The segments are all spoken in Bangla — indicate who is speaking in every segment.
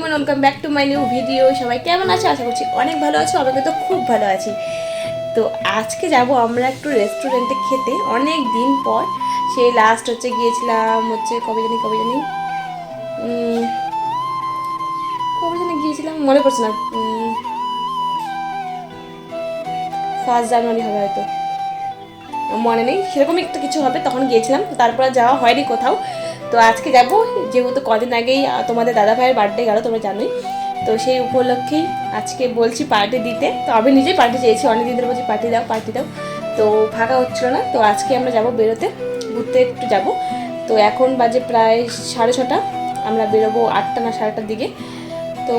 Speaker 1: Welcome back to my new video. সবাই কেমন আছে? আশা করছি অনেক ভালো আছো। আমি তো খুব ভালো আছি। তো আজকে যাব আমরা একটু রেস্টুরেন্টে খেতে, অনেক দিন পর। সেই লাস্ট গিয়েছিলাম কবে জানি গিয়েছিলাম মনে পড়ছে না। 1 জানুয়ারি হবে হয়তো, মনে নেই, সেরকমই একটা কিছু হবে, তখন গিয়েছিলাম। তো তারপর যাওয়া হয়নি কোথাও। তো আজকে যাব, যেহেতু কদিন আগেই তোমাদের দাদা ভাইয়ের বার্থডে গেল, তোমরা জানোই। তো সেই উপলক্ষেই আজকে বলছি পার্টি দিতে। তো আমি নিজেই পার্টি চেয়েছি, অনেক দিন ধরে বলছি পার্টি দাও। তো ফাঁকা হচ্ছিল না। তো আজকে আমরা যাব বেরোতে, ঘুরতে একটু যাব। তো এখন বাজে প্রায় 6:30। আমরা বেরোবো 8টা না 8:30টার দিকে। তো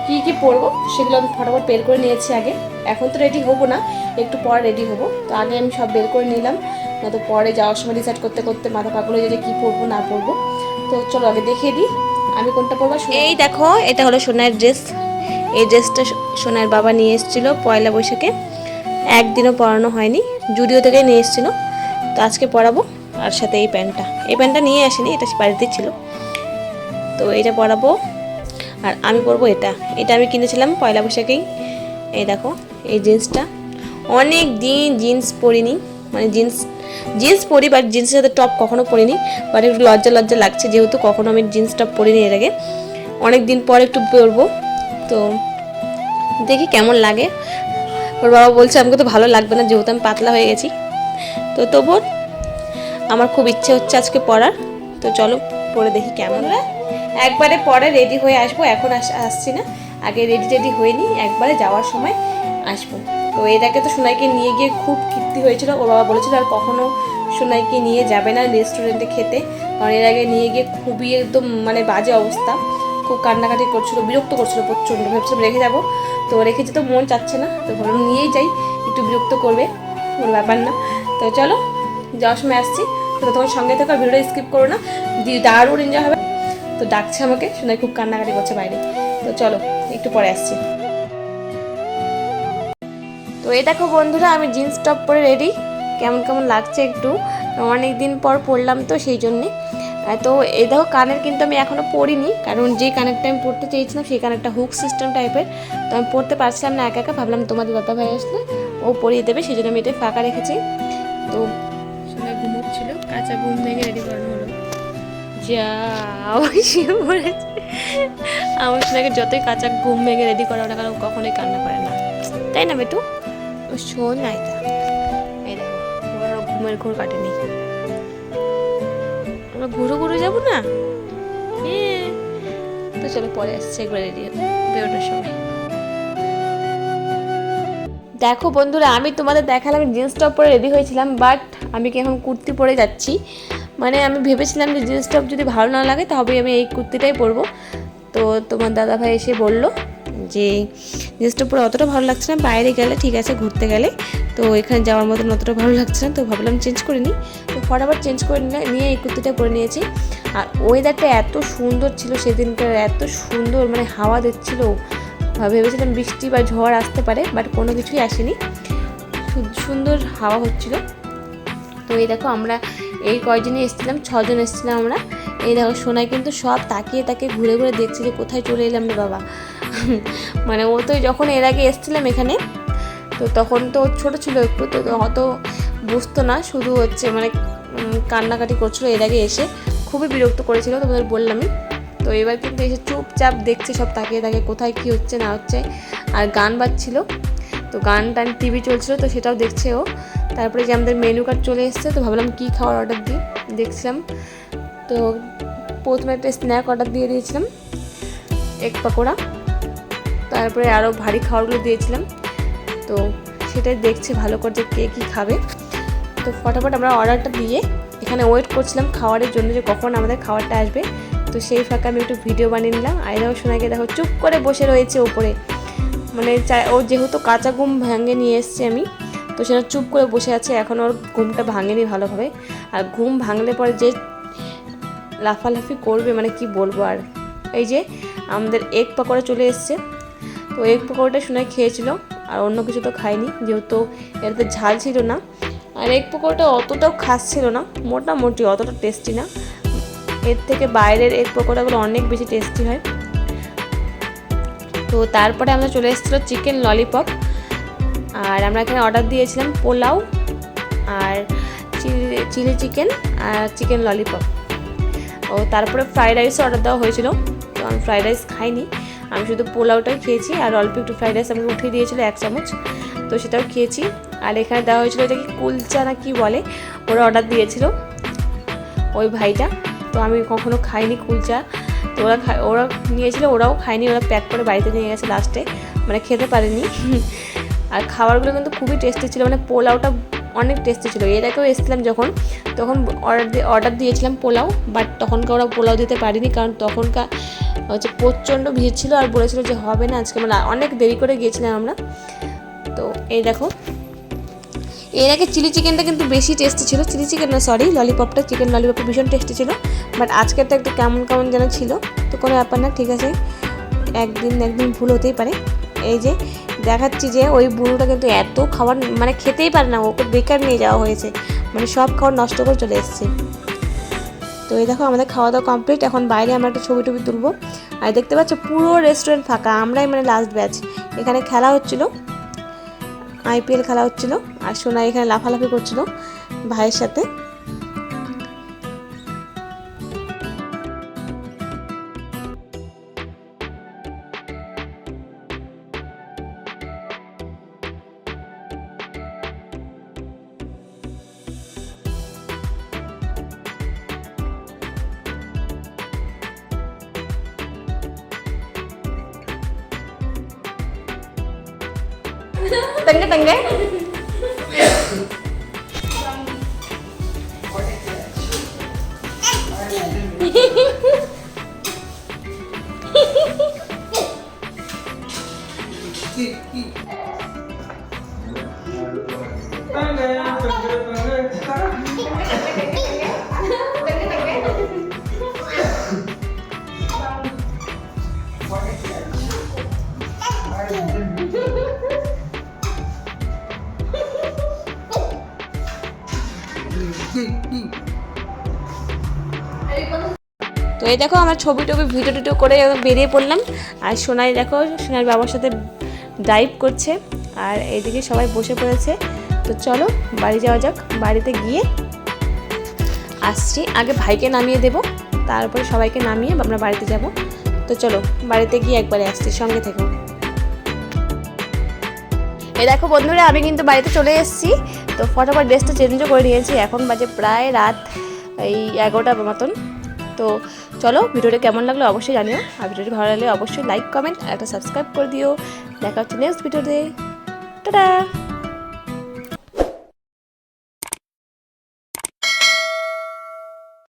Speaker 1: কী কী পরবো সেগুলো আমি ফটাফট বের করে নিয়েছি আগে। এখন তো রেডি হবো না, একটু পরে রেডি হবো। তো আগে আমি সব বের করে নিলাম, না তো পরে যাওয়ার সময় ডিসাইড করতে করতে মাথা পাগল হয়ে যাবে কী পরবো না পরবো। তো চলো আগে দেখিয়ে দিই আমি কোনটা পরবো। এই দেখো, এটা হলো সোনার ড্রেস। এই ড্রেসটা সোনার বাবা নিয়ে এসেছিলো পয়লা বৈশাখে, একদিনও পরানো হয়নি, জুডিও থেকে নিয়ে এসেছিলো। তো আজকে পরাবো। আর সাথে এই প্যান্টটা নিয়ে আসেনি, এটা বাড়িতে ছিল। তো এটা পরাবো। আর আমি পরবো এটা আমি কিনেছিলাম পয়লা বৈশাখেই। এই দেখো, এই জিন্সটা অনেক দিন জিন্স পরিনি, মানে জিন্স পরি, বাট জিন্সের সাথে টপ কখনো পরিনি। বাট একটু লজ্জা লাগছে, যেহেতু কখনো আমি জিন্স টপ পরিনি এর আগে, অনেক দিন পর একটু পরবো। তো দেখি কেমন লাগে। ওর বাবা বলছে আমাকে তো ভালো লাগবে না, যেহেতু আমি পাতলা হয়ে গেছি। তো তবুও আমার খুব ইচ্ছে হচ্ছে আজকে পরার। তো চলো পরে দেখি কেমন হয়। একবারে পরে রেডি হয়ে আসবো, এখন আসছি না, আগে রেডি হয়ে নিই, একবারে যাওয়ার সময় আসবো। তো এর আগে তো সোনাইকে নিয়ে গিয়ে খুব কীর্তি হয়েছিল। ওর বাবা বলেছিল আর কখনো সোনাইকে নিয়ে যাবে না রেস্টুরেন্টে খেতে, কারণ এর আগে নিয়ে গিয়ে খুবই একদম মানে বাজে অবস্থা, খুব কান্নাকাটি করছিল, বিরক্ত করছিল প্রচণ্ড। ভাবছিলাম রেখে যাবো, তো রেখে যেতে মন চাচ্ছে না। তো ভাবলাম নিয়েই যাই, একটু বিরক্ত করবে, কোনো ব্যাপার না। তো চলো যাওয়ার সময় আসছি। তো তোমার সঙ্গে থাকো, ভিডিওটা স্কিপ করো না, দারুণ এনজয় হবে। তো ডাকছে আমাকে, সোনাই খুব কান্নাকাটি করছে বাইরে। তো চলো একটু পরে আসছি। তো এই দেখো বন্ধুরা, আমি জিন্স টপ পরে রেডি। কেমন লাগছে একটু, অনেক দিন পর পরলাম তো সেই জন্যে। তো এই দেখো, কানের কিন্তু আমি এখনও পরিনি, কারণ যে কানেরটা আমি পরতে চেয়েছিলাম সেই কানেরটা হুক সিস্টেম টাইপের। তো আমি পরতে পারছিলাম না একা, ভাবলাম তোমাদের দাদা ভাই আসলে ও পরিয়ে দেবে, সেই জন্য আমি এটা ফাঁকা রেখেছি। তো সময় ঘুমোচ্ছিল, কাঁচা ঘুম ভেঙে রেডি করানো হলো। যা শুয়ে পড়েছে। আমার সোনাকে যতই কাঁচা ঘুম ভেঙে রেডি করা না কেন, কখনোই কান্না করে না, তাই না বেটু? ও শোন না, এটা এই দেখো, ওরা ঘুমের ঘোর কাটেনি। আমরা ঘুরে যাবো না। তো চলো পরে আসছে একবার রেডি বেরোনোর সময়। দেখো বন্ধুরা, আমি তোমাদের দেখালাম জিন্স টপ পরে রেডি হয়েছিলাম, বাট আমি কি এখন কুর্তি পরে যাচ্ছি। মানে আমি ভেবেছিলাম যে জিন্স টপ যদি ভালো না লাগে তবে আমি এই কুর্তিটাই পরবো। তো তোমার দাদাভাই এসে বললো যে জিন্সটা পরে অতটা ভালো লাগছে না, বাইরে গেলে ঠিক আছে, ঘুরতে গেলে, তো এখানে যাওয়ার মতন অতটা ভালো লাগছে না। তো ভাবলাম চেঞ্জ করে নিই। তো ফটাফট চেঞ্জ করে নিয়ে এই কুর্তিটা পরে নিয়েছি। আর ওয়েদারটা এত সুন্দর ছিল সেদিনকার, এত সুন্দর, মানে হাওয়া দিচ্ছিলো। ভেবেছিলাম বৃষ্টি বা ঝড় আসতে পারে, বাট কোনো কিছুই আসেনি, সুন্দর হাওয়া হচ্ছিল। তো এই দেখো, আমরা এই কয়জনে এসেছিলাম, 6 জন এসেছিলাম আমরা। এই দেখো, সোনাই কিন্তু সব তাকিয়ে ঘুরে দেখছে যে কোথায় চলে এলাম রে বাবা। মানে ও তো যখন এর আগে এসেছিলাম এখানে, তো তখন তো ছোটো ছিল একটু, তো অত বুঝতো না, শুধু মানে কান্নাকাটি করছিলো। এর আগে এসে খুবই বিরক্ত করেছিল, তোমাদের বললামই। তো এবার কিন্তু এসে চুপচাপ দেখছে, সব তাকিয়ে কোথায় কী হচ্ছে না হচ্ছে। আর গান বাজছিল, তো গান টিভি চলছিল, তো সেটাও দেখছে ও। তারপরে যে আমাদের মেনু কার্ড চলে এসছে, তো ভাবলাম কী খাওয়ার অর্ডার দিই, দেখছিলাম। তো প্রথমে একটা স্ন্যাক অর্ডার দিয়ে দিয়েছিলাম, এগ পকোড়া। তারপরে আরও ভারী খাবারগুলো দিয়েছিলাম, তো সেটাই দেখছে ভালো করে যে কে কী খাবে। তো ফটাফট আমরা অর্ডারটা দিয়ে এখানে ওয়েট করছিলাম খাবারের জন্য, যে কখন আমাদের খাবারটা আসবে। তো সেই ফাঁকে আমি একটু ভিডিও বানিয়ে নিলাম। আয়রাও সোনাকে দেখো চুপ করে বসে রয়েছে ওপরে, মানে ও যেহেতু কাঁচা ঘুম ভাঙে নিয়ে এসছি আমি, তো সেটা চুপ করে বসে আছে, এখন ওর ঘুমটা ভাঙেনি ভালোভাবে। আর ঘুম ভাঙলে পরে যে লাফালাফি করবে, মানে কি বলবো আর। এই যে আমাদের এগ পকোড়া চলে এসছে, তো এগ পকোড়াটা সোনাই খেয়েছিল, আর অন্য কিছু তো খাইনি, যেহেতু এটাতে ঝাল ছিল না। আর এগ পকোড়াটা অতটাও খাস ছিল না, মোটামুটি অতটা টেস্টি না। এর থেকে বাইরের এগ পকোড়াগুলো অনেক বেশি টেস্টি হয়। তো তারপরে আমরা চলে এসেছিলো চিকেন ললিপপ, আর আমরা এখানে অর্ডার দিয়েছিলাম পোলাও আর চিলি চিকেন আর চিকেন ললিপপ। ও তারপরে ফ্রাইড রাইসও অর্ডার দেওয়া হয়েছিল, তো আমি ফ্রাইড রাইস খাইনি, আমি শুধু পোলাওটাই খেয়েছি, আর অল্প একটু ফ্রাইড রাইস আমাকে উঠিয়ে দিয়েছিলো 1 চামচ, তো সেটাও খেয়েছি। আর এখানে দেওয়া হয়েছিল এটা কি কুলচা না কি বলে, ওরা অর্ডার দিয়েছিল ওই ভাইটা, তো আমি কখনো খাইনি কুলচা, তো ওরা নিয়েছিল, ওরাও খায়নি, ওরা প্যাক করে বাড়িতে নিয়ে গেছে লাস্টে, মানে খেতে পারেনি। আর খাবারগুলো কিন্তু খুবই টেস্টি ছিল, মানে পোলাওটা অনেক টেস্টি ছিল। এর আগেও এসেছিলাম যখন, তখন অর্ডার দিয়েছিলাম পোলাও, বাট তখনকার ওরা পোলাও দিতে পারিনি, কারণ তখনকার হচ্ছে প্রচণ্ড ভিড় ছিল, আর বলেছিল যে হবে না আজকে, মানে অনেক দেরি করে গিয়েছিলাম আমরা। তো এই দেখো, এর আগে চিলি চিকেনটা কিন্তু বেশি টেস্টি ছিল, চিলি চিকেন না সরি ললিপপটা, চিকেন ললিপপটা ভীষণ টেস্টি ছিল, বাট আজকেরটা একটু কেমন কেমন যেন ছিল, তো কোনো ব্যাপার না, ঠিক আছে, একদিন ভুল হতেই পারে। এই যে দেখাচ্ছি যে ওই বুড়োটা কিন্তু এত খাবার মানে খেতেই পারে না, ওকে বেকার নিয়ে যাওয়া হয়েছে, মানে সব খাবার নষ্ট করে চলে এসেছে। তো এই দেখো আমাদের খাওয়া দাওয়া কমপ্লিট, এখন বাইরে আমরা একটা ছবি টবি তুলবো। আর দেখতে পাচ্ছ পুরো রেস্টুরেন্ট ফাঁকা, আমরাই মানে লাস্ট ব্যাচ। এখানে খেলা হচ্ছিল, IPL খেলা হচ্ছিল, আর সোনা এখানে লাফালাফি করছিল ভাইয়ের সাথে। तंगे তো এই দেখো আমরা ছবি টবি ভিডিও টিডিও করে বেরিয়ে পড়লাম, আর সোনাই দেখো সোনার বাবার সাথে ড্রাইভ করছে, আর এইদিকে সবাই বসে পড়েছে। তো চলো বাড়ি যাওয়া যাক, বাড়িতে গিয়ে আসছি, আগে ভাইকে নামিয়ে দেব, তারপরে সবাইকে নামিয়ে আমরা বাড়িতে যাব। তো চলো বাড়িতে গিয়ে একবারে আসছি, সঙ্গে থেকো। এই দেখো বন্ধুরা আমি কিন্তু বাড়িতে চলে এসেছি, তো ফটাফট ড্রেসটা চেঞ্জও করে নিয়েছি, এখন বাজে প্রায় রাত এই 11টার মতন। তো চলো ভিডিওটা কেমন লাগলো অবশ্যই জানিও, আর ভিডিওটি ভালো লাগলে অবশ্যই লাইক কমেন্ট আর একটা সাবস্ক্রাইব করে দিও। দেখা হচ্ছে নেক্সট ভিডিওতে, টাটা।